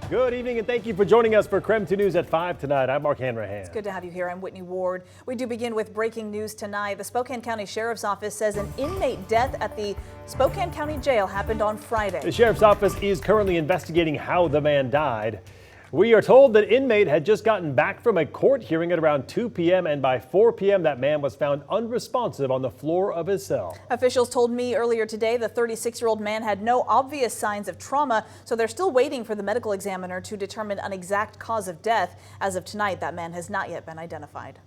Good evening and thank you for joining us for KREM 2 News at 5 tonight. I'm Mark Hanrahan. It's good to have you here. I'm Whitney Ward. We do begin with breaking news tonight. The Spokane County Sheriff's Office says an inmate death at the Spokane County Jail happened on Friday. The Sheriff's Office is currently investigating how the man died. We are told that inmate had just gotten back from a court hearing at around 2 p.m. and by 4 p.m. that man was found unresponsive on the floor of his cell. Officials told me earlier today the 36-year-old man had no obvious signs of trauma, so they're still waiting for the medical examiner to determine an exact cause of death. As of tonight, that man has not yet been identified.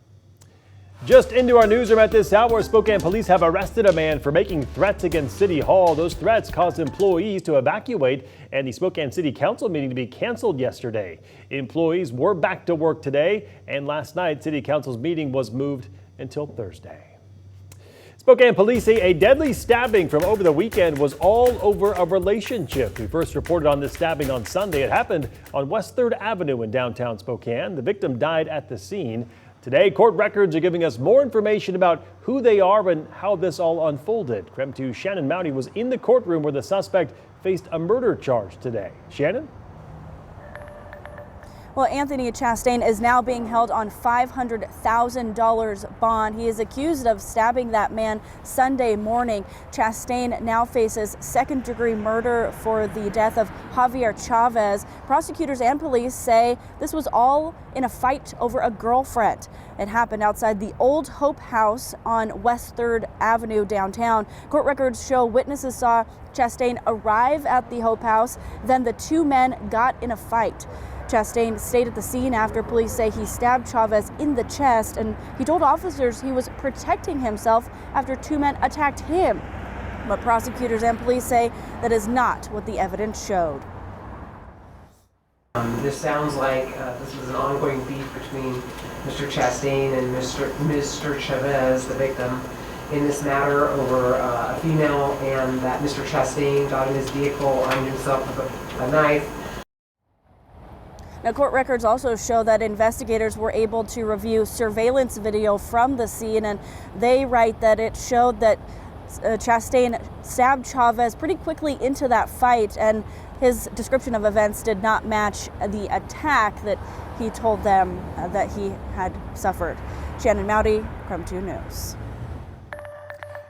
Just into our newsroom at this hour, Spokane police have arrested a man for making threats against City Hall. Those threats caused employees to evacuate and the Spokane City Council meeting to be canceled yesterday. Employees were back to work today, and last night City Council's meeting was moved until Thursday. Spokane police say a deadly stabbing from over the weekend was all over a relationship. We first reported on this stabbing on Sunday. It happened on West 3rd Avenue in downtown Spokane. The victim died at the scene. Today, court records are giving us more information about who they are and how this all unfolded. KREM 2's Shannon Mounty was in the courtroom where the suspect faced a murder charge today. Shannon? Well, Anthony Chastain is now being held on $500,000 bond. He is accused of stabbing that man Sunday morning. Chastain now faces second-degree murder for the death of Javier Chavez. Prosecutors and police say this was all in a fight over a girlfriend. It happened outside the Old Hope House on West 3rd Avenue downtown. Court records show witnesses saw Chastain arrive at the Hope House. Then the two men got in a fight. Chastain stayed at the scene after police say he stabbed Chavez in the chest, and he told officers he was protecting himself after two men attacked him. But prosecutors and police say that is not what the evidence showed. This sounds like this was an ongoing beef between Mr. Chastain and Mr. Chavez, the victim, in this matter over a female, and that Mr. Chastain got in his vehicle, armed himself with a knife. Now, court records also show that investigators were able to review surveillance video from the scene, and they write that it showed that Chastain stabbed Chavez pretty quickly into that fight, and his description of events did not match the attack that he told them that he had suffered. Shannon Mounty, KREM 2 News.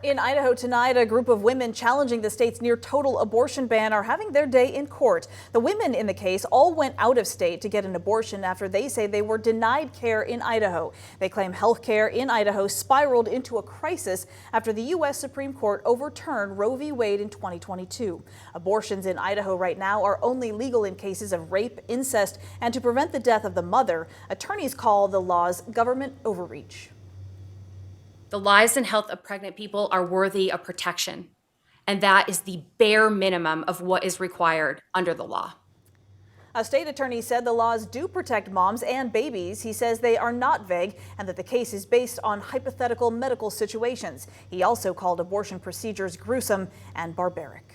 In Idaho tonight, a group of women challenging the state's near-total abortion ban are having their day in court. The women in the case all went out of state to get an abortion after they say they were denied care in Idaho. They claim health care in Idaho spiraled into a crisis after the U.S. Supreme Court overturned Roe v. Wade in 2022. Abortions in Idaho right now are only legal in cases of rape, incest, and to prevent the death of the mother. Attorneys call the laws government overreach. The lives and health of pregnant people are worthy of protection, and that is the bare minimum of what is required under the law. A state attorney said the laws do protect moms and babies. He says they are not vague and that the case is based on hypothetical medical situations. He also called abortion procedures gruesome and barbaric.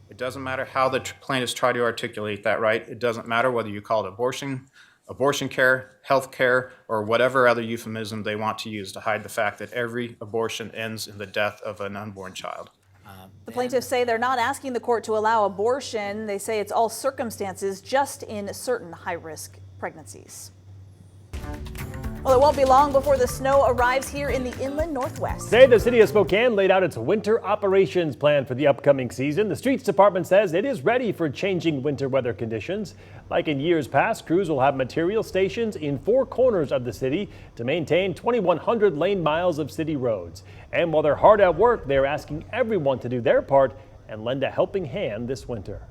It doesn't matter how the plaintiffs try to articulate that right. It doesn't matter whether you call it abortion care, health care, or whatever other euphemism they want to use to hide the fact that every abortion ends in the death of an unborn child. The plaintiffs say they're not asking the court to allow abortion. They say it's all circumstances, just in certain high-risk pregnancies. Well, it won't be long before the snow arrives here in the inland Northwest. Today, the city of Spokane laid out its winter operations plan for the upcoming season. The streets department says it is ready for changing winter weather conditions. Like in years past, crews will have material stations in 4 corners of the city to maintain 2,100 lane miles of city roads. And while they're hard at work, they're asking everyone to do their part and lend a helping hand this winter.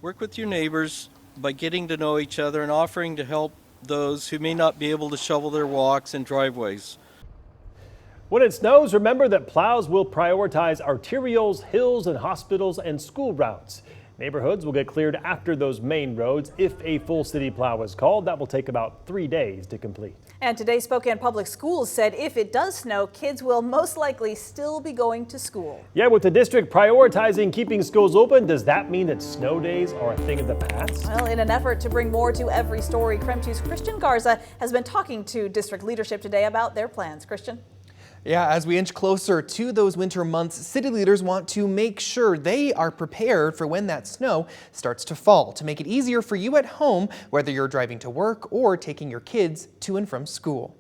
Work with your neighbors by getting to know each other and offering to help those who may not be able to shovel their walks and driveways. When it snows, remember that plows will prioritize arterials, hills, and hospitals and school routes. Neighborhoods will get cleared after those main roads. If a full city plow is called, that will take about 3 days to complete. And today, Spokane Public Schools said if it does snow, kids will most likely still be going to school. Yeah, with the district prioritizing keeping schools open, does that mean that snow days are a thing of the past? Well, in an effort to bring more to every story, KREM 2's Christian Garza has been talking to district leadership today about their plans. Christian? Yeah, as we inch closer to those winter months, city leaders want to make sure they are prepared for when that snow starts to fall, to make it easier for you at home, whether you're driving to work or taking your kids to and from school.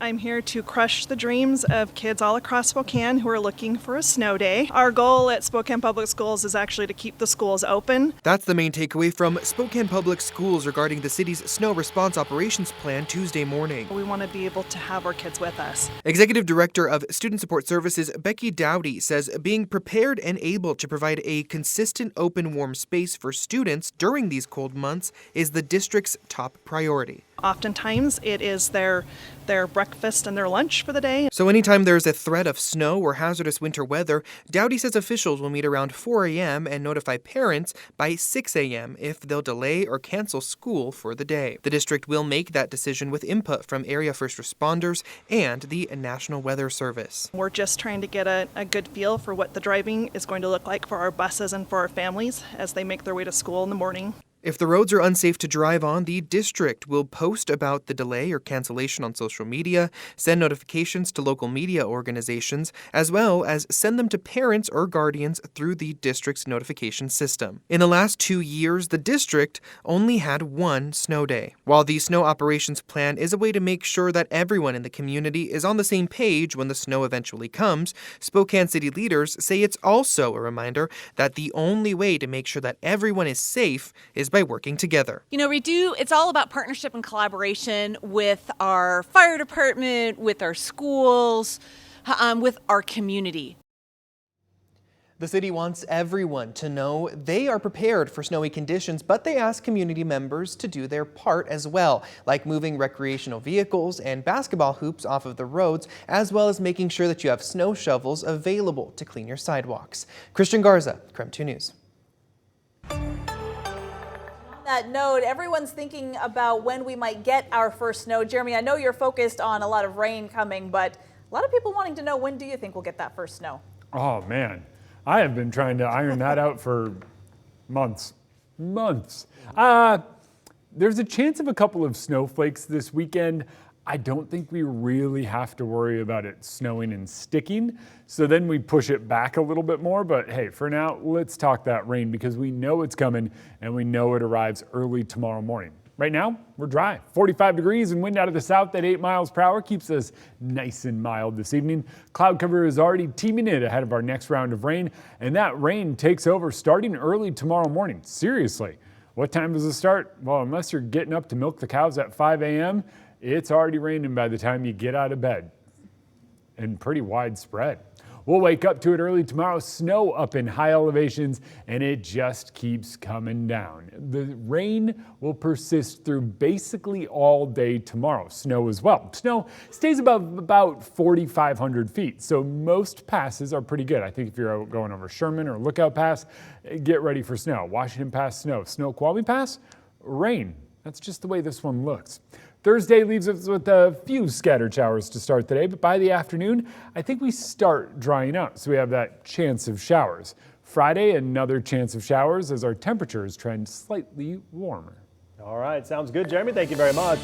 I'm here to crush the dreams of kids all across Spokane who are looking for a snow day. Our goal at Spokane Public Schools is actually to keep the schools open. That's the main takeaway from Spokane Public Schools regarding the city's snow response operations plan Tuesday morning. We want to be able to have our kids with us. Executive Director of Student Support Services Becky Dowdy says being prepared and able to provide a consistent open warm space for students during these cold months is the district's top priority. Oftentimes it is their breakfast and their lunch for the day. So anytime there's a threat of snow or hazardous winter weather, Dowdy says officials will meet around 4 a.m. and notify parents by 6 a.m. if they'll delay or cancel school for the day. The district will make that decision with input from area first responders and the National Weather Service. We're just trying to get a good feel for what the driving is going to look like for our buses and for our families as they make their way to school in the morning. If the roads are unsafe to drive on, the district will post about the delay or cancellation on social media, send notifications to local media organizations, as well as send them to parents or guardians through the district's notification system. In the last 2 years, the district only had one snow day. While the snow operations plan is a way to make sure that everyone in the community is on the same page when the snow eventually comes, Spokane city leaders say it's also a reminder that the only way to make sure that everyone is safe is by working together. You know, it's all about partnership and collaboration with our fire department, with our schools, with our community. The city wants everyone to know they are prepared for snowy conditions, but they ask community members to do their part as well, like moving recreational vehicles and basketball hoops off of the roads, as well as making sure that you have snow shovels available to clean your sidewalks. Christian Garza, KREM 2 News. That note, everyone's thinking about when we might get our first snow. Jeremy, I know you're focused on a lot of rain coming, but a lot of people wanting to know, when do you think we'll get that first snow? Oh man, I have been trying to iron that out for months. There's a chance of a couple of snowflakes this weekend. I don't think we really have to worry about it snowing and sticking. So then we push it back a little bit more. But hey, for now, let's talk that rain because we know it's coming and we know it arrives early tomorrow morning. Right now, we're dry. 45 degrees and wind out of the south at 8 miles per hour keeps us nice and mild this evening. Cloud cover is already teaming in ahead of our next round of rain. And that rain takes over starting early tomorrow morning. Seriously, what time does it start? Well, unless you're getting up to milk the cows at 5 a.m., it's already raining by the time you get out of bed, and pretty widespread. We'll wake up to it early tomorrow, snow up in high elevations, and it just keeps coming down. The rain will persist through basically all day tomorrow. Snow as well. Snow stays above about 4,500 feet, so most passes are pretty good. I think if you're going over Sherman or Lookout Pass, get ready for snow. Washington Pass, snow. Snoqualmie Pass, rain. That's just the way this one looks. Thursday leaves us with a few scattered showers to start the day, but by the afternoon, I think we start drying out, so we have that chance of showers. Friday, another chance of showers as our temperatures trend slightly warmer. All right, sounds good, Jeremy. Thank you very much.